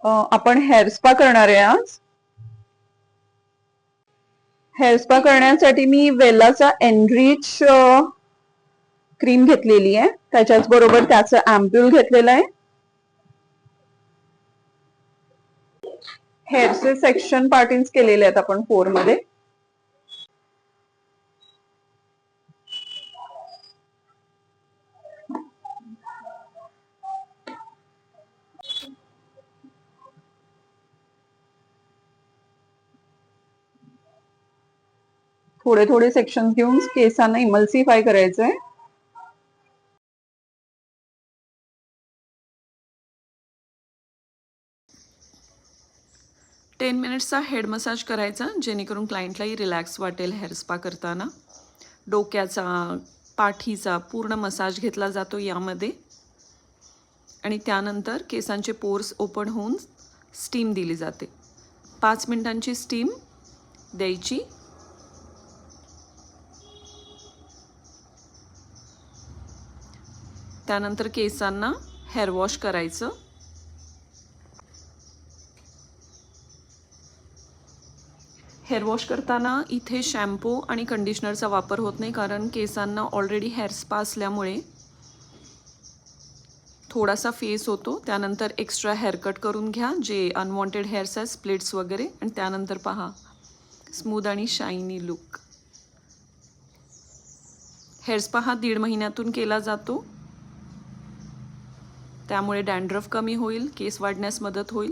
आपण hair spa करणार आहे आज. हेअर स्पा करण्यासाठी मी वेलाचा एनरिच क्रीम घेतलेली आहे. त्याच्याच बरोबर त्याचं अँप्यूल घेतलेलं आहे. हेअरचे सेक्शन पार्टिंग केलेले आहेत आपण 4 मध्ये. थोडे थोडे सेक्शन घेऊन केसांना इमल्सिफाय करायचंय. टेन मिनिट्सचा हेड मसाज करायचा, जेणेकरून क्लायंटलाही रिलॅक्स वाटेल हेअर स्पा करताना. डोक्याचा, पाठीचा पूर्ण मसाज घेतला जातो यामध्ये. आणि त्यानंतर केसांचे पोर्स ओपन होऊन स्टीम दिली जाते. 5 मिनिटांची स्टीम द्यायची. त्यानंतर केसांना हेअर वॉश करायचं. हेअर वॉश करताना इथे शॅम्पू आणि कंडिशनरचा वापर होत नाही, कारण केसांना ऑलरेडी हेअर स्पा असल्यामुळे थोडासा फेस होतो. त्यानंतर एक्स्ट्रा हेअर कट करून घ्या, जे अनवॉन्टेड हेअर्स आहेत, स्प्लिट्स वगैरे, आणि त्यानंतर पहा स्मूथ आणि शायनी लुक. हेअर स्पा हा 1.5 महिन्यातून केला जातो. त्यामुळे डॅन्ड्रफ कमी होईल, केस वाढण्यास मदत होईल.